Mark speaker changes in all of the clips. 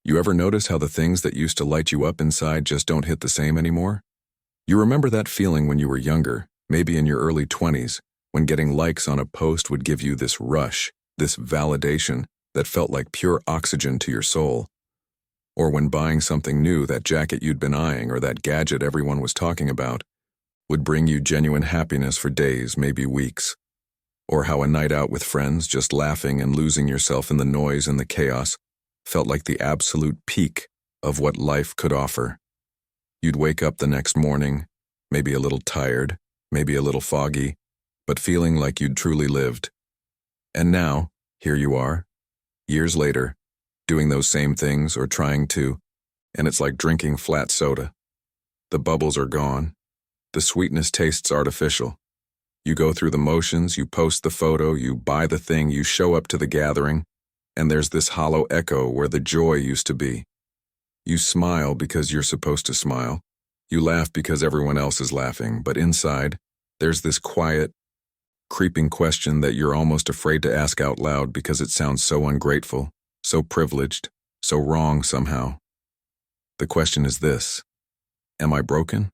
Speaker 1: You ever notice how the things that used to light you up inside just don't hit the same anymore? You remember that feeling when you were younger, maybe in your early 20s, when getting likes on a post would give you this rush, this validation that felt like pure oxygen to your soul? Or when buying something new, that jacket you'd been eyeing or that gadget everyone was talking about, would bring you genuine happiness for days, maybe weeks? Or how a night out with friends, just laughing and losing yourself in the noise and the chaos, felt like the absolute peak of what life could offer. You'd wake up the next morning, maybe a little tired, maybe a little foggy, but feeling like you'd truly lived. And now, here you are, years later, doing those same things or trying to, and it's like drinking flat soda. The bubbles are gone. The sweetness tastes artificial. You go through the motions, you post the photo, you buy the thing, you show up to the gathering, and there's this hollow echo where the joy used to be. You smile because you're supposed to smile. You laugh because everyone else is laughing, but inside, there's this quiet, creeping question that you're almost afraid to ask out loud because it sounds so ungrateful, so privileged, so wrong somehow. The question is this: am I broken?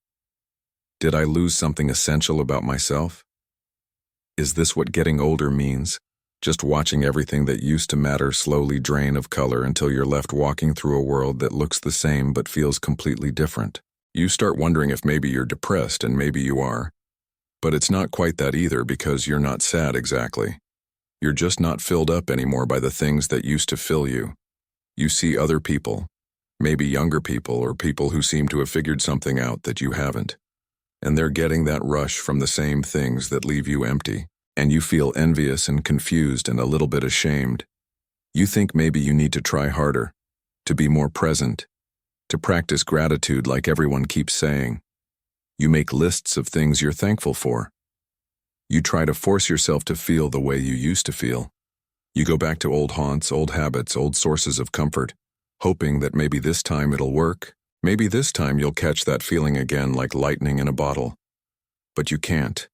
Speaker 1: Did I lose something essential about myself? Is this what getting older means? Just watching everything that used to matter slowly drain of color until you're left walking through a world that looks the same but feels completely different. You start wondering if maybe you're depressed, and maybe you are. But it's not quite that either, because you're not sad exactly. You're just not filled up anymore by the things that used to fill you. You see other people, maybe younger people or people who seem to have figured something out that you haven't. And they're getting that rush from the same things that leave you empty. And you feel envious and confused and a little bit ashamed. You think maybe you need to try harder, to be more present, to practice gratitude like everyone keeps saying. You make lists of things you're thankful for. You try to force yourself to feel the way you used to feel. You go back to old haunts, old habits, old sources of comfort, hoping that maybe this time it'll work. Maybe this time you'll catch that feeling again like lightning in a bottle. But you can't.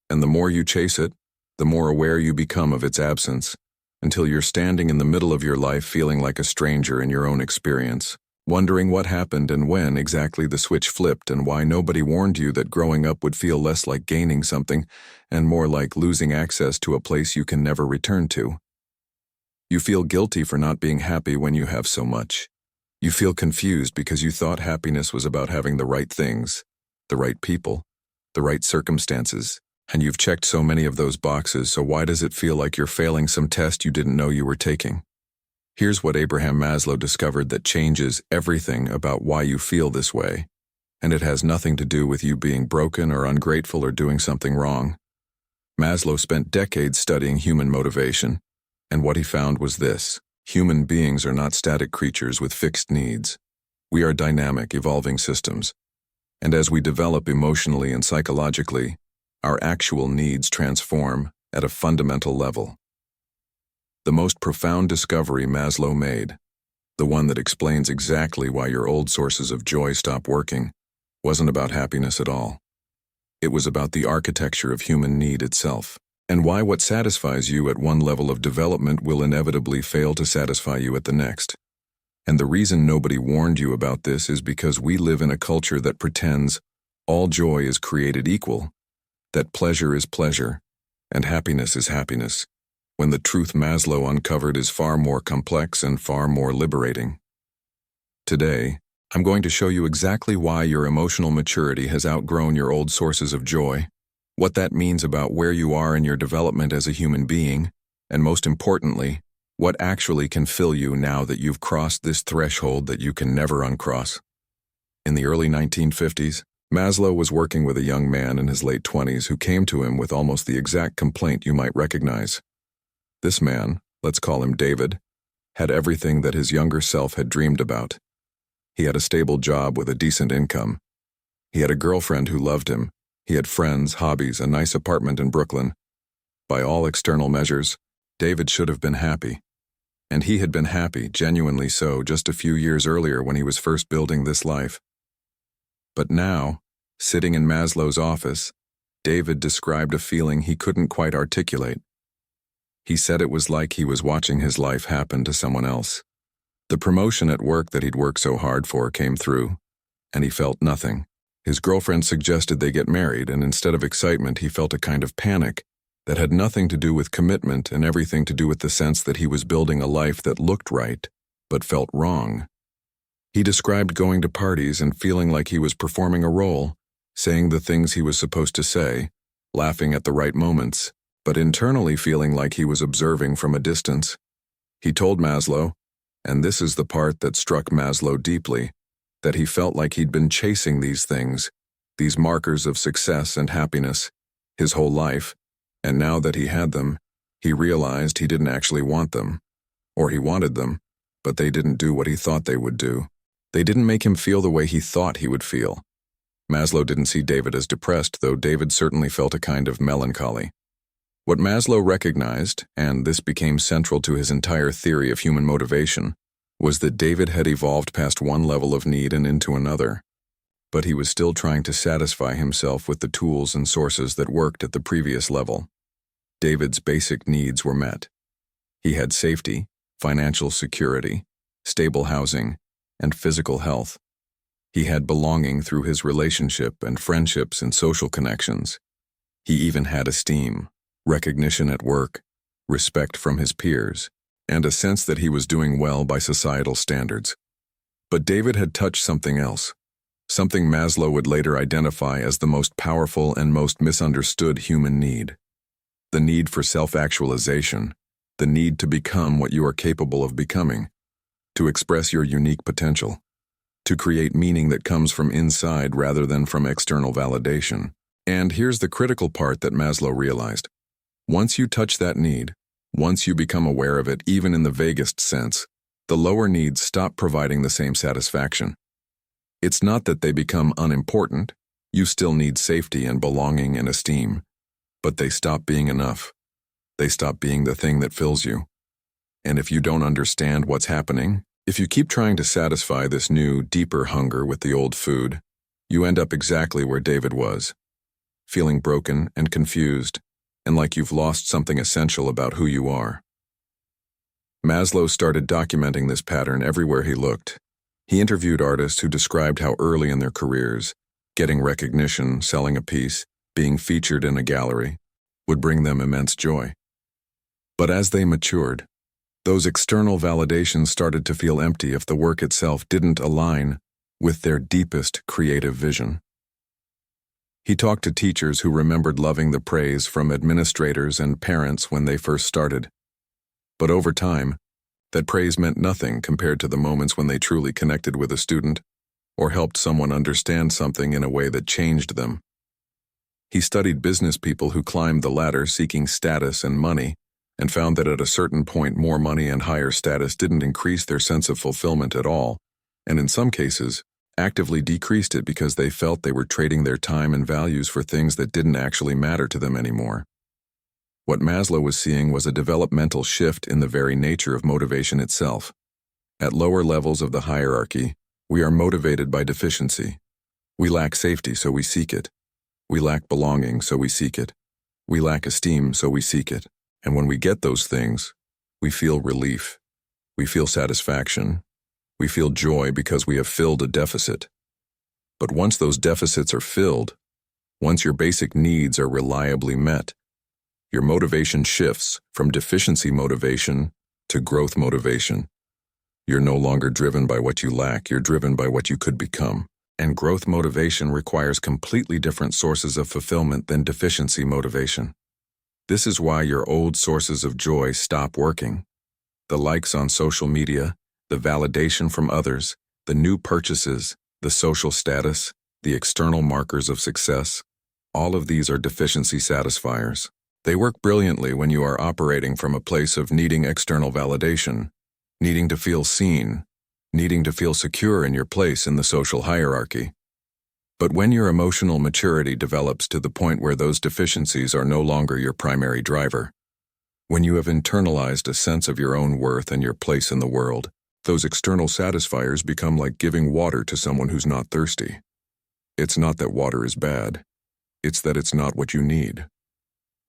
Speaker 1: And the more you chase it, the more aware you become of its absence, until you're standing in the middle of your life feeling like a stranger in your own experience, wondering what happened and when exactly the switch flipped and why nobody warned you that growing up would feel less like gaining something and more like losing access to a place you can never return to. You feel guilty for not being happy when you have so much. You feel confused because you thought happiness was about having the right things, the right people, the right circumstances. And you've checked so many of those boxes, so why does it feel like you're failing some test you didn't know you were taking? Here's what Abraham Maslow discovered that changes everything about why you feel this way, and it has nothing to do with you being broken or ungrateful or doing something wrong. Maslow spent decades studying human motivation, and what he found was this: human beings are not static creatures with fixed needs. We are dynamic, evolving systems, and as we develop emotionally and psychologically, our actual needs transform at a fundamental level. The most profound discovery Maslow made, the one that explains exactly why your old sources of joy stop working, wasn't about happiness at all. It was about the architecture of human need itself, and why what satisfies you at one level of development will inevitably fail to satisfy you at the next. And the reason nobody warned you about this is because we live in a culture that pretends all joy is created equal, that pleasure is pleasure, and happiness is happiness, when the truth Maslow uncovered is far more complex and far more liberating. Today, I'm going to show you exactly why your emotional maturity has outgrown your old sources of joy, what that means about where you are in your development as a human being, and most importantly, what actually can fill you now that you've crossed this threshold that you can never uncross. In the early 1950s, Maslow was working with a young man in his late 20s who came to him with almost the exact complaint you might recognize. This man, let's call him David, had everything that his younger self had dreamed about. He had a stable job with a decent income. He had a girlfriend who loved him. He had friends, hobbies, a nice apartment in Brooklyn. By all external measures, David should have been happy. And he had been happy, genuinely so, just a few years earlier when he was first building this life. But now, sitting in Maslow's office, David described a feeling he couldn't quite articulate. He said it was like he was watching his life happen to someone else. The promotion at work that he'd worked so hard for came through, and he felt nothing. His girlfriend suggested they get married, and instead of excitement, he felt a kind of panic that had nothing to do with commitment and everything to do with the sense that he was building a life that looked right, but felt wrong. He described going to parties and feeling like he was performing a role, saying the things he was supposed to say, laughing at the right moments, but internally feeling like he was observing from a distance. He told Maslow, and this is the part that struck Maslow deeply, that he felt like he'd been chasing these things, these markers of success and happiness, his whole life, and now that he had them, he realized he didn't actually want them, or he wanted them, but they didn't do what he thought they would do. They didn't make him feel the way he thought he would feel. Maslow didn't see David as depressed, though David certainly felt a kind of melancholy. What Maslow recognized, and this became central to his entire theory of human motivation, was that David had evolved past one level of need and into another, but he was still trying to satisfy himself with the tools and sources that worked at the previous level. David's basic needs were met. He had safety, financial security, stable housing, and physical health. He had belonging through his relationship and friendships and social connections. He even had esteem, recognition at work, respect from his peers, and a sense that he was doing well by societal standards. But David had touched something else, something Maslow would later identify as the most powerful and most misunderstood human need: the need for self-actualization, the need to become what you are capable of becoming, to express your unique potential, to create meaning that comes from inside rather than from external validation. And here's the critical part that Maslow realized. Once you touch that need, once you become aware of it, even in the vaguest sense, the lower needs stop providing the same satisfaction. It's not that they become unimportant. You still need safety and belonging and esteem, but they stop being enough. They stop being the thing that fills you. And if you don't understand what's happening, if you keep trying to satisfy this new, deeper hunger with the old food, you end up exactly where David was, feeling broken and confused, and like you've lost something essential about who you are. Maslow started documenting this pattern everywhere he looked. He interviewed artists who described how early in their careers, getting recognition, selling a piece, being featured in a gallery, would bring them immense joy. But as they matured, those external validations started to feel empty if the work itself didn't align with their deepest creative vision. He talked to teachers who remembered loving the praise from administrators and parents when they first started. But over time, that praise meant nothing compared to the moments when they truly connected with a student or helped someone understand something in a way that changed them. He studied business people who climbed the ladder seeking status and money, and found that at a certain point more money and higher status didn't increase their sense of fulfillment at all, and in some cases, actively decreased it because they felt they were trading their time and values for things that didn't actually matter to them anymore. What Maslow was seeing was a developmental shift in the very nature of motivation itself. At lower levels of the hierarchy, we are motivated by deficiency. We lack safety, so we seek it. We lack belonging, so we seek it. We lack esteem, so we seek it. And when we get those things, we feel relief. We feel satisfaction. We feel joy because we have filled a deficit. But once those deficits are filled, once your basic needs are reliably met, your motivation shifts from deficiency motivation to growth motivation. You're no longer driven by what you lack, you're driven by what you could become. And growth motivation requires completely different sources of fulfillment than deficiency motivation. This is why your old sources of joy stop working. The likes on social media, the validation from others, the new purchases, the social status, the external markers of success, all of these are deficiency satisfiers. They work brilliantly when you are operating from a place of needing external validation, needing to feel seen, needing to feel secure in your place in the social hierarchy. But when your emotional maturity develops to the point where those deficiencies are no longer your primary driver, when you have internalized a sense of your own worth and your place in the world, those external satisfiers become like giving water to someone who's not thirsty. It's not that water is bad. It's that it's not what you need.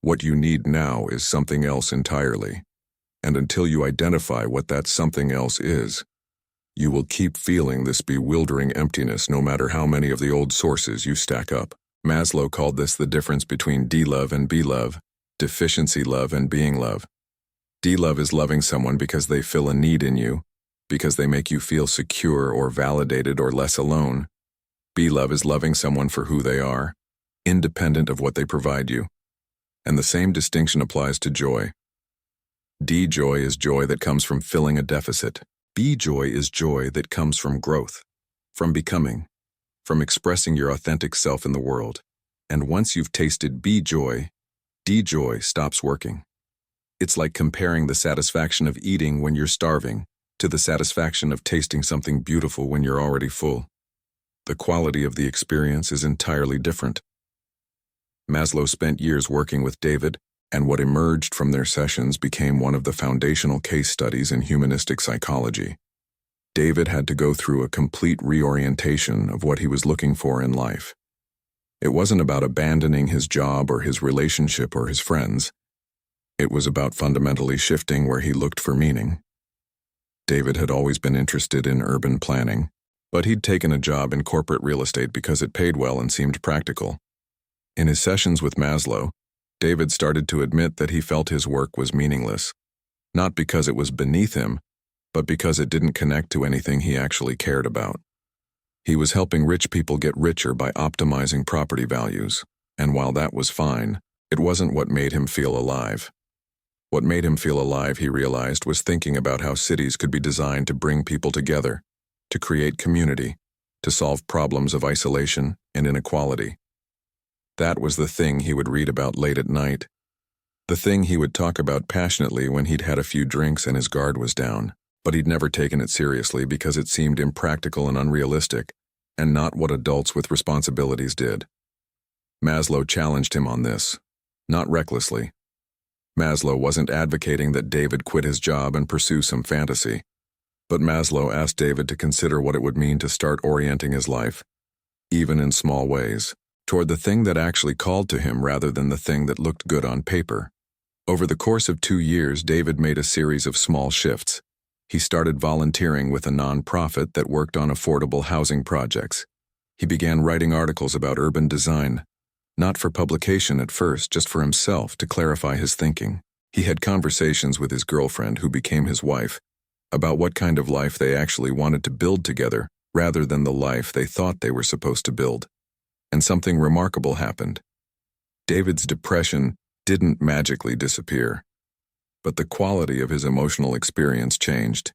Speaker 1: What you need now is something else entirely. And until you identify what that something else is, You will keep feeling this bewildering emptiness no matter how many of the old sources you stack up. Maslow called this the difference between D-love and B-love, deficiency love and being love. D-love is loving someone because they fill a need in you, because they make you feel secure or validated or less alone. B-love is loving someone for who they are, independent of what they provide you. And the same distinction applies to joy. D-joy is joy that comes from filling a deficit. B-joy is joy that comes from growth, from becoming, from expressing your authentic self in the world. And once you've tasted B-joy, D-joy stops working. It's like comparing the satisfaction of eating when you're starving to the satisfaction of tasting something beautiful when you're already full. The quality of the experience is entirely different. Maslow spent years working with David, and what emerged from their sessions became one of the foundational case studies in humanistic psychology. David had to go through a complete reorientation of what he was looking for in life. It wasn't about abandoning his job or his relationship or his friends. It was about fundamentally shifting where he looked for meaning. David had always been interested in urban planning, but he'd taken a job in corporate real estate because it paid well and seemed practical. In his sessions with Maslow, David started to admit that he felt his work was meaningless, not because it was beneath him, but because it didn't connect to anything he actually cared about. He was helping rich people get richer by optimizing property values, and while that was fine, it wasn't what made him feel alive. What made him feel alive, he realized, was thinking about how cities could be designed to bring people together, to create community, to solve problems of isolation and inequality. That was the thing he would read about late at night, the thing he would talk about passionately when he'd had a few drinks and his guard was down, but he'd never taken it seriously because it seemed impractical and unrealistic, and not what adults with responsibilities did. Maslow challenged him on this, not recklessly. Maslow wasn't advocating that David quit his job and pursue some fantasy, but Maslow asked David to consider what it would mean to start orienting his life, even in small ways, toward the thing that actually called to him rather than the thing that looked good on paper. Over the course of 2 years, David made a series of small shifts. He started volunteering with a nonprofit that worked on affordable housing projects. He began writing articles about urban design, not for publication at first, just for himself to clarify his thinking. He had conversations with his girlfriend, who became his wife, about what kind of life they actually wanted to build together rather than the life they thought they were supposed to build. And something remarkable happened. David's depression didn't magically disappear, but the quality of his emotional experience changed.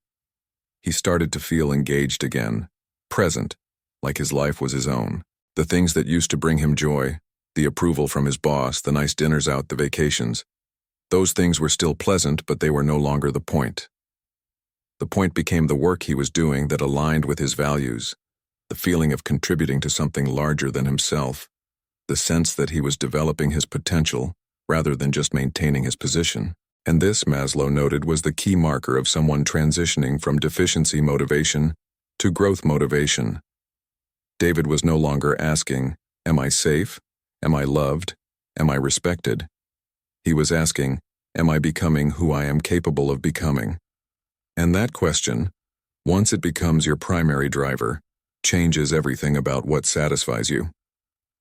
Speaker 1: He started to feel engaged again, present, like his life was his own. The things that used to bring him joy, the approval from his boss, the nice dinners out, the vacations, those things were still pleasant, but they were no longer the point. The point became the work he was doing that aligned with his values, the feeling of contributing to something larger than himself, the sense that he was developing his potential rather than just maintaining his position. And this, Maslow noted, was the key marker of someone transitioning from deficiency motivation to growth motivation. David was no longer asking, "Am I safe? Am I loved? Am I respected?" He was asking, "Am I becoming who I am capable of becoming?" And that question, once it becomes your primary driver, changes everything about what satisfies you.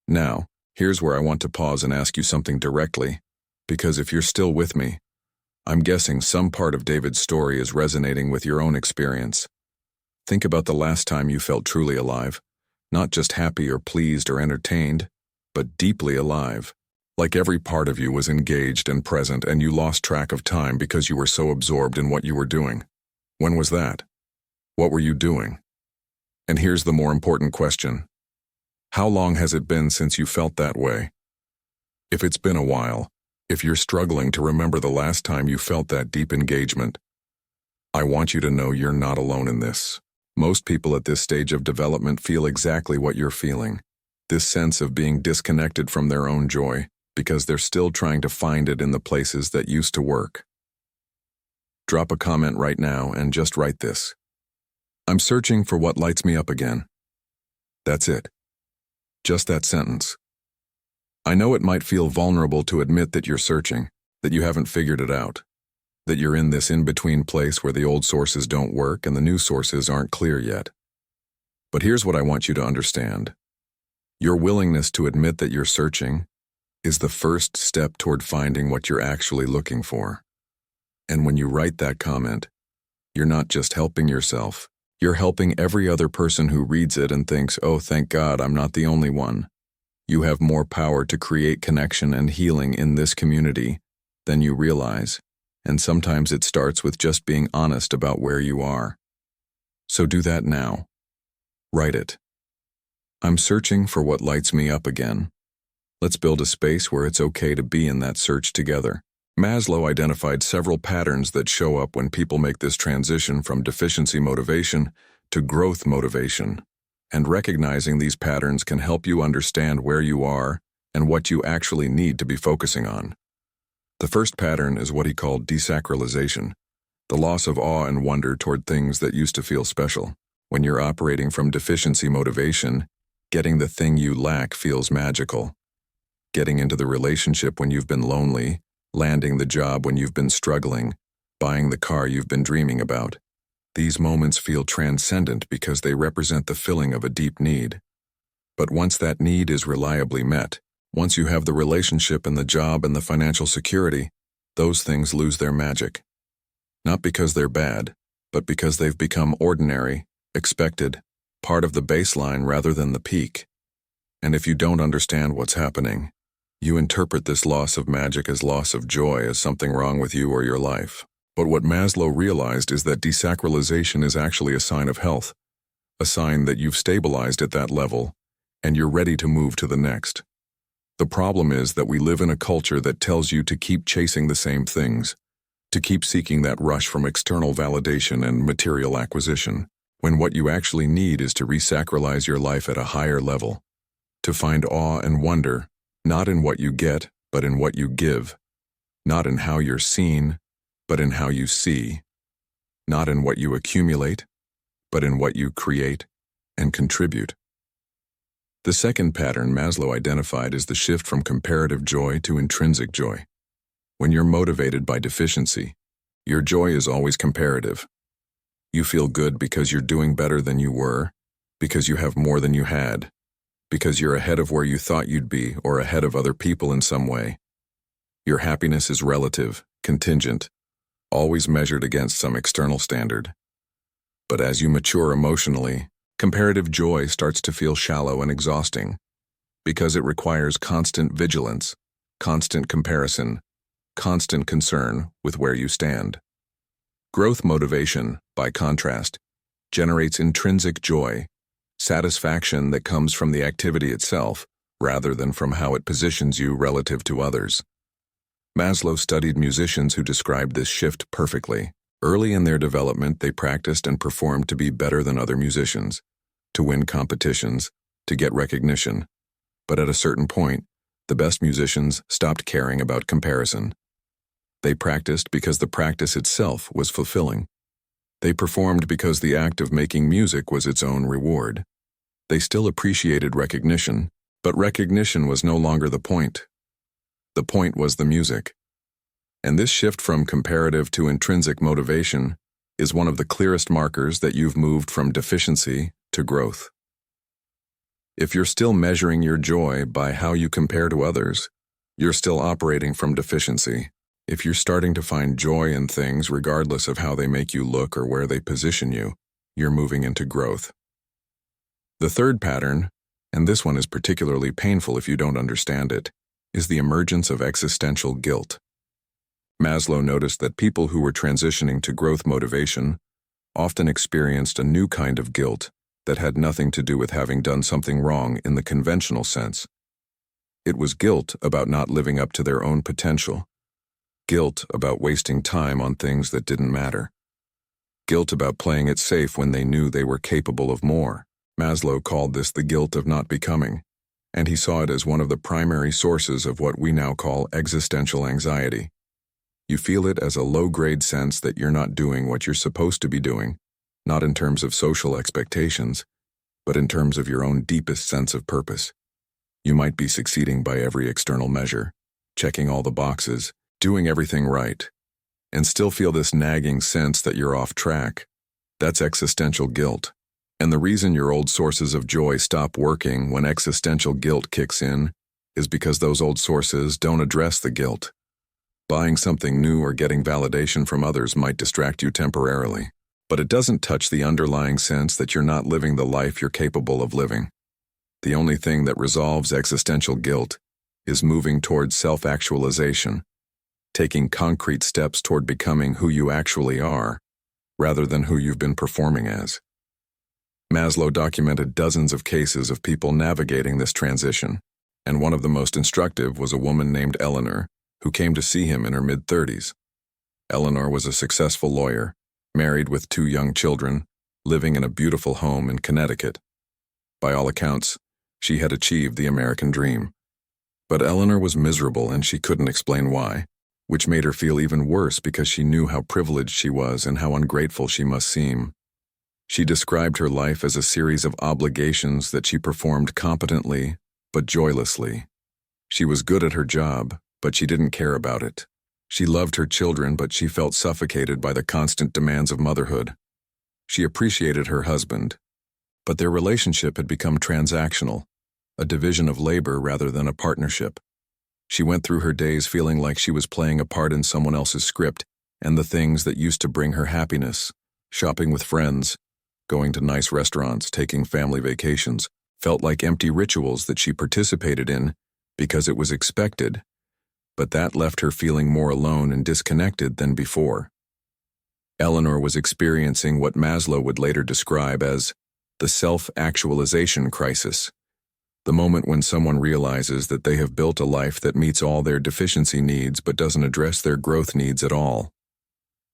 Speaker 1: Now, here's where I want to pause and ask you something directly, because if you're still with me, I'm guessing some part of David's story is resonating with your own experience. Think about the last time you felt truly alive, not just happy or pleased or entertained, but deeply alive, like every part of you was engaged and present and you lost track of time because you were so absorbed in what you were doing. When was that? What were you doing? And here's the more important question. How long has it been since you felt that way? If it's been a while, if you're struggling to remember the last time you felt that deep engagement, I want you to know you're not alone in this. Most people at this stage of development feel exactly what you're feeling, this sense of being disconnected from their own joy because they're still trying to find it in the places that used to work. Drop a comment right now and just write this. I'm searching for what lights me up again. That's it. Just that sentence. I know it might feel vulnerable to admit that you're searching, that you haven't figured it out. that you're in this in-between place where the old sources don't work and the new sources aren't clear yet. But here's what I want you to understand. Your willingness to admit that you're searching is the first step toward finding what you're actually looking for. And when you write that comment, you're not just helping yourself, you're helping every other person who reads it and thinks, oh, thank God, I'm not the only one. You have more power to create connection and healing in this community than you realize, and sometimes it starts with just being honest about where you are. So do that now. Write it. I'm searching for what lights me up again. Let's build a space where it's okay to be in that search together. Maslow identified several patterns that show up when people make this transition from deficiency motivation to growth motivation, and recognizing these patterns can help you understand where you are and what you actually need to be focusing on. The first pattern is what he called desacralization, the loss of awe and wonder toward things that used to feel special. When you're operating from deficiency motivation, getting the thing you lack feels magical. Getting into the relationship when you've been lonely, landing the job when you've been struggling, buying the car you've been dreaming about. These moments feel transcendent because they represent the filling of a deep need. But once that need is reliably met, once you have the relationship and the job and the financial security, those things lose their magic. Not because they're bad, but because they've become ordinary, expected, part of the baseline rather than the peak. And if you don't understand what's happening, you interpret this loss of magic as loss of joy, as something wrong with you or your life. But what Maslow realized is that desacralization is actually a sign of health, a sign that you've stabilized at that level, and you're ready to move to the next. The problem is that we live in a culture that tells you to keep chasing the same things, to keep seeking that rush from external validation and material acquisition, when what you actually need is to resacralize your life at a higher level, to find awe and wonder, not in what you get, but in what you give, not in how you're seen, but in how you see, not in what you accumulate, but in what you create and contribute. The second pattern Maslow identified is the shift from comparative joy to intrinsic joy. When you're motivated by deficiency, your joy is always comparative. You feel good because you're doing better than you were, because you have more than you had, because you're ahead of where you thought you'd be or ahead of other people in some way. Your happiness is relative, contingent, always measured against some external standard. But as you mature emotionally, comparative joy starts to feel shallow and exhausting, because it requires constant vigilance, constant comparison, constant concern with where you stand. Growth motivation, by contrast, generates intrinsic joy, satisfaction that comes from the activity itself, rather than from how it positions you relative to others. Maslow studied musicians who described this shift perfectly. Early in their development, they practiced and performed to be better than other musicians, to win competitions, to get recognition. But at a certain point, the best musicians stopped caring about comparison. They practiced because the practice itself was fulfilling. They performed because the act of making music was its own reward. They still appreciated recognition, but recognition was no longer the point. The point was the music. And this shift from comparative to intrinsic motivation is one of the clearest markers that you've moved from deficiency to growth. If you're still measuring your joy by how you compare to others, you're still operating from deficiency. If you're starting to find joy in things regardless of how they make you look or where they position you, you're moving into growth. The third pattern, and this one is particularly painful if you don't understand it, is the emergence of existential guilt. Maslow noticed that people who were transitioning to growth motivation often experienced a new kind of guilt that had nothing to do with having done something wrong in the conventional sense. It was guilt about not living up to their own potential, guilt about wasting time on things that didn't matter, guilt about playing it safe when they knew they were capable of more. Maslow called this the guilt of not becoming, and he saw it as one of the primary sources of what we now call existential anxiety. You feel it as a low-grade sense that you're not doing what you're supposed to be doing, not in terms of social expectations, but in terms of your own deepest sense of purpose. You might be succeeding by every external measure, checking all the boxes, doing everything right, and still feel this nagging sense that you're off track. That's existential guilt. And the reason your old sources of joy stop working when existential guilt kicks in is because those old sources don't address the guilt. Buying something new or getting validation from others might distract you temporarily, but it doesn't touch the underlying sense that you're not living the life you're capable of living. The only thing that resolves existential guilt is moving towards self-actualization, taking concrete steps toward becoming who you actually are, rather than who you've been performing as. Maslow documented dozens of cases of people navigating this transition, and one of the most instructive was a woman named Eleanor, who came to see him in her mid-30s. Eleanor was a successful lawyer, married with 2 young children, living in a beautiful home in Connecticut. By all accounts, she had achieved the American dream. But Eleanor was miserable and she couldn't explain why, which made her feel even worse because she knew how privileged she was and how ungrateful she must seem. She described her life as a series of obligations that she performed competently but joylessly. She was good at her job, but she didn't care about it. She loved her children, but she felt suffocated by the constant demands of motherhood. She appreciated her husband, but their relationship had become transactional, a division of labor rather than a partnership. She went through her days feeling like she was playing a part in someone else's script, and the things that used to bring her happiness, shopping with friends, going to nice restaurants, taking family vacations, felt like empty rituals that she participated in because it was expected, but that left her feeling more alone and disconnected than before. Eleanor was experiencing what Maslow would later describe as the self-actualization crisis, the moment when someone realizes that they have built a life that meets all their deficiency needs but doesn't address their growth needs at all.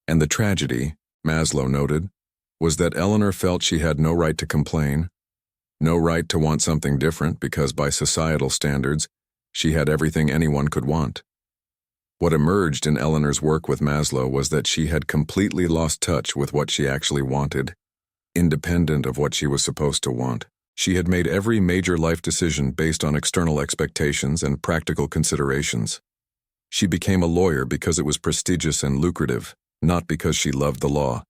Speaker 1: And the tragedy, Maslow noted, was that Eleanor felt she had no right to complain, no right to want something different because by societal standards, she had everything anyone could want. What emerged in Eleanor's work with Maslow was that she had completely lost touch with what she actually wanted, independent of what she was supposed to want. She had made every major life decision based on external expectations and practical considerations. She became a lawyer because it was prestigious and lucrative, not because she loved the law.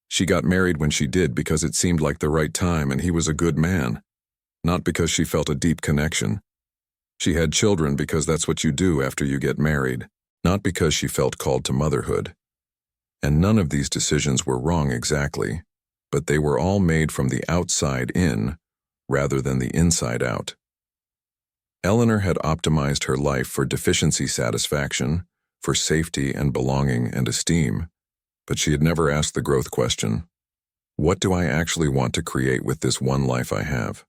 Speaker 1: She got married when she did because it seemed like the right time and he was a good man, not because she felt a deep connection. She had children because that's what you do after you get married, not because she felt called to motherhood. And none of these decisions were wrong exactly, but they were all made from the outside in rather than the inside out. Eleanor had optimized her life for deficiency satisfaction, for safety and belonging and esteem, but she had never asked the growth question, what do I actually want to create with this one life I have?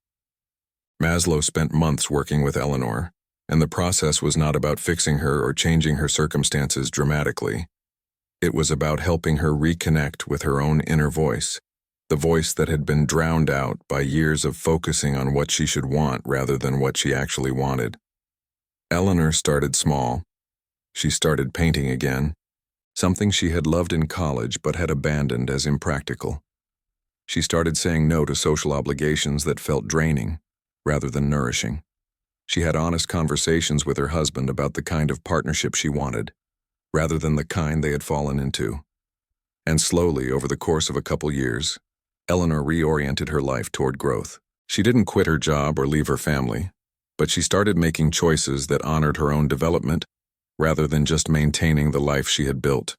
Speaker 1: Maslow spent months working with Eleanor, and the process was not about fixing her or changing her circumstances dramatically. It was about helping her reconnect with her own inner voice, the voice that had been drowned out by years of focusing on what she should want rather than what she actually wanted. Eleanor started small. She started painting again, something she had loved in college but had abandoned as impractical. She started saying no to social obligations that felt draining rather than nourishing. She had honest conversations with her husband about the kind of partnership she wanted, rather than the kind they had fallen into. And slowly, over the course of a couple years, Eleanor reoriented her life toward growth. She didn't quit her job or leave her family, but she started making choices that honored her own development rather than just maintaining the life she had built.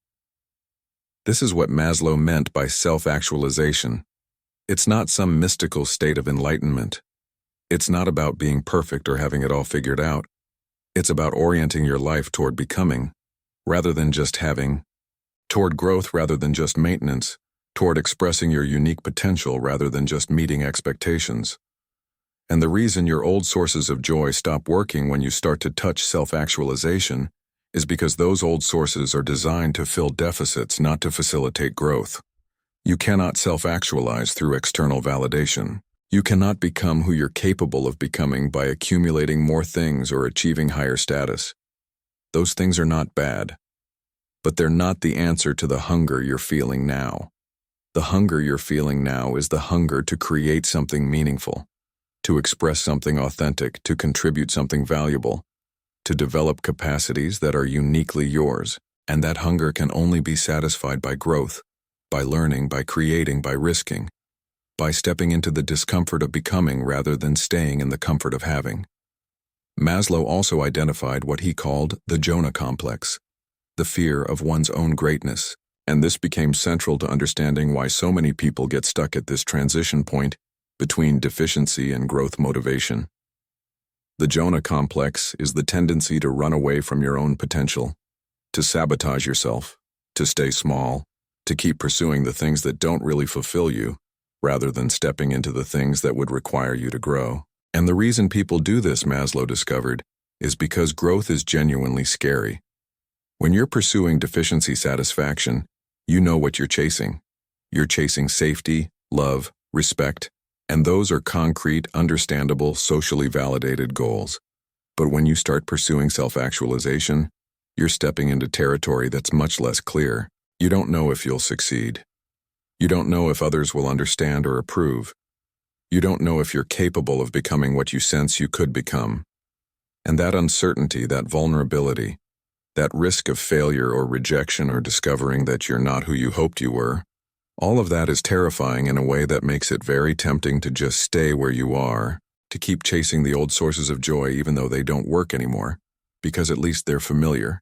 Speaker 1: This is what Maslow meant by self-actualization. It's not some mystical state of enlightenment. It's not about being perfect or having it all figured out. It's about orienting your life toward becoming, rather than just having, toward growth rather than just maintenance, toward expressing your unique potential rather than just meeting expectations. And the reason your old sources of joy stop working when you start to touch self-actualization is because those old sources are designed to fill deficits, not to facilitate growth. You cannot self-actualize through external validation. You cannot become who you're capable of becoming by accumulating more things or achieving higher status. Those things are not bad, but they're not the answer to the hunger you're feeling now. The hunger you're feeling now is the hunger to create something meaningful, to express something authentic, to contribute something valuable, to develop capacities that are uniquely yours. And that hunger can only be satisfied by growth, by learning, by creating, by risking, by stepping into the discomfort of becoming rather than staying in the comfort of having. Maslow also identified what he called the Jonah complex, the fear of one's own greatness, and this became central to understanding why so many people get stuck at this transition point between deficiency and growth motivation. The Jonah complex is the tendency to run away from your own potential, to sabotage yourself, to stay small, to keep pursuing the things that don't really fulfill you, rather than stepping into the things that would require you to grow. And the reason people do this, Maslow discovered, is because growth is genuinely scary. When you're pursuing deficiency satisfaction, you know what you're chasing. You're chasing safety, love, respect, and those are concrete, understandable, socially validated goals. But when you start pursuing self-actualization, you're stepping into territory that's much less clear. You don't know if you'll succeed. You don't know if others will understand or approve. You don't know if you're capable of becoming what you sense you could become. And that uncertainty, that vulnerability, that risk of failure or rejection or discovering that you're not who you hoped you were, all of that is terrifying in a way that makes it very tempting to just stay where you are, to keep chasing the old sources of joy even though they don't work anymore, because at least they're familiar.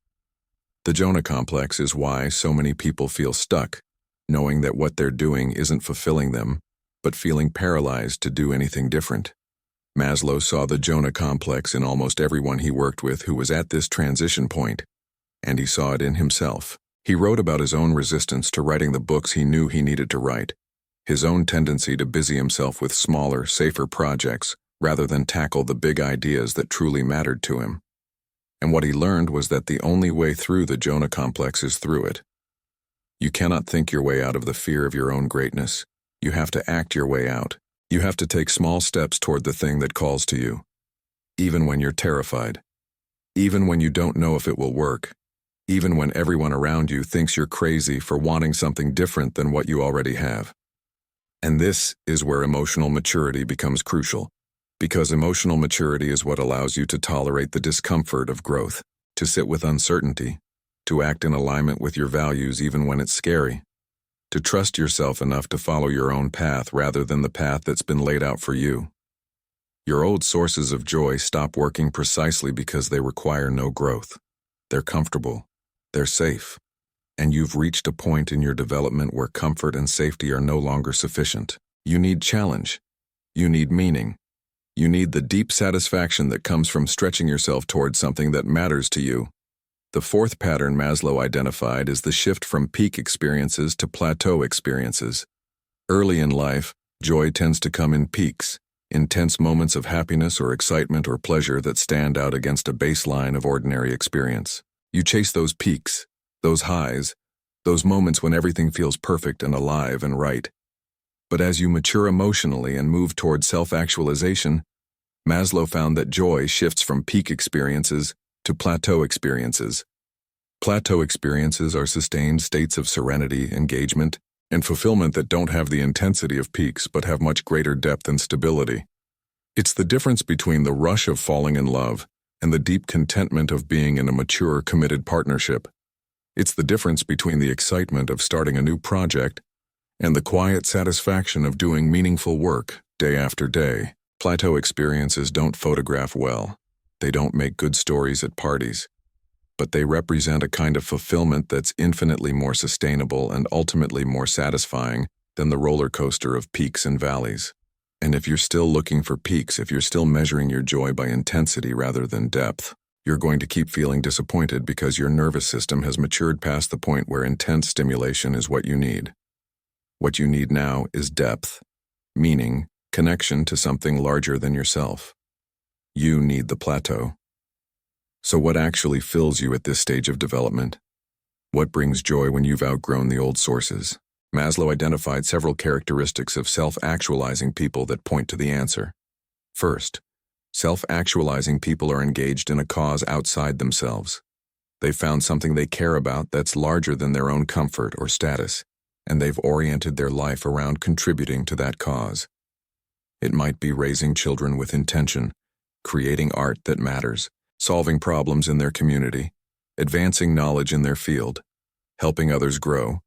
Speaker 1: The Jonah complex is why so many people feel stuck, knowing that what they're doing isn't fulfilling them, but feeling paralyzed to do anything different. Maslow saw the Jonah complex in almost everyone he worked with who was at this transition point, and he saw it in himself. He wrote about his own resistance to writing the books he knew he needed to write, his own tendency to busy himself with smaller, safer projects rather than tackle the big ideas that truly mattered to him. And what he learned was that the only way through the Jonah complex is through it. You cannot think your way out of the fear of your own greatness. You have to act your way out. You have to take small steps toward the thing that calls to you, even when you're terrified, even when you don't know if it will work, even when everyone around you thinks you're crazy for wanting something different than what you already have. And this is where emotional maturity becomes crucial, because emotional maturity is what allows you to tolerate the discomfort of growth, to sit with uncertainty, to act in alignment with your values even when it's scary, to trust yourself enough to follow your own path rather than the path that's been laid out for you. Your old sources of joy stop working precisely because they require no growth. They're comfortable, they're safe, and you've reached a point in your development where comfort and safety are no longer sufficient. You need challenge. You need meaning. You need the deep satisfaction that comes from stretching yourself towards something that matters to you. The fourth pattern Maslow identified is the shift from peak experiences to plateau experiences. Early in life, joy tends to come in peaks, intense moments of happiness or excitement or pleasure that stand out against a baseline of ordinary experience. You chase those peaks, those highs, those moments when everything feels perfect and alive and right. But as you mature emotionally and move toward self-actualization, Maslow found that joy shifts from peak experiences to plateau experiences. Plateau experiences are sustained states of serenity, engagement, and fulfillment that don't have the intensity of peaks but have much greater depth and stability. It's the difference between the rush of falling in love and the deep contentment of being in a mature, committed partnership. It's the difference between the excitement of starting a new project and the quiet satisfaction of doing meaningful work day after day. Plateau experiences don't photograph well. They don't make good stories at parties. But they represent a kind of fulfillment that's infinitely more sustainable and ultimately more satisfying than the roller coaster of peaks and valleys. And if you're still looking for peaks, if you're still measuring your joy by intensity rather than depth, you're going to keep feeling disappointed because your nervous system has matured past the point where intense stimulation is what you need. What you need now is depth, meaning, connection to something larger than yourself. You need the plateau. So what actually fills you at this stage of development? What brings joy when you've outgrown the old sources? Maslow identified several characteristics of self-actualizing people that point to the answer. First, self-actualizing people are engaged in a cause outside themselves. They've found something they care about that's larger than their own comfort or status, and they've oriented their life around contributing to that cause. It might be raising children with intention, creating art that matters, solving problems in their community, advancing knowledge in their field, helping others grow,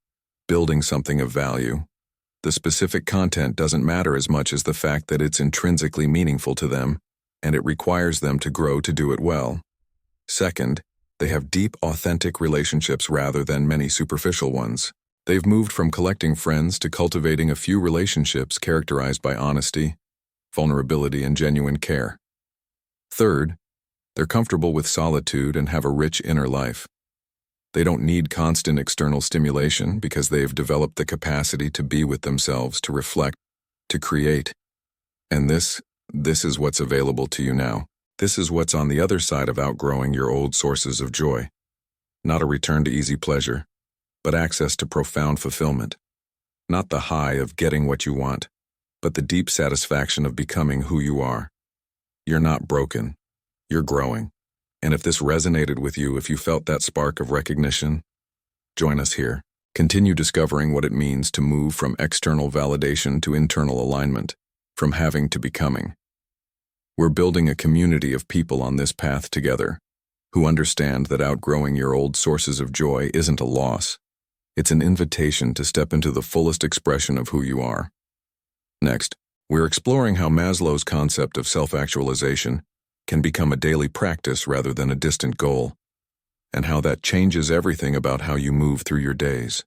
Speaker 1: building something of value. The specific content doesn't matter as much as the fact that it's intrinsically meaningful to them, and it requires them to grow to do it well. Second, they have deep, authentic relationships rather than many superficial ones. They've moved from collecting friends to cultivating a few relationships characterized by honesty, vulnerability, and genuine care. Third, they're comfortable with solitude and have a rich inner life. They don't need constant external stimulation because they've developed the capacity to be with themselves, to reflect, to create. And this is what's available to you now. This is what's on the other side of outgrowing your old sources of joy. Not a return to easy pleasure, but access to profound fulfillment. Not the high of getting what you want, but the deep satisfaction of becoming who you are. You're not broken. You're growing. And if this resonated with you, if you felt that spark of recognition, join us here. Continue discovering what it means to move from external validation to internal alignment, from having to becoming. We're building a community of people on this path together, who understand that outgrowing your old sources of joy isn't a loss. It's an invitation to step into the fullest expression of who you are. Next, we're exploring how Maslow's concept of self-actualization can become a daily practice rather than a distant goal, and how that changes everything about how you move through your days.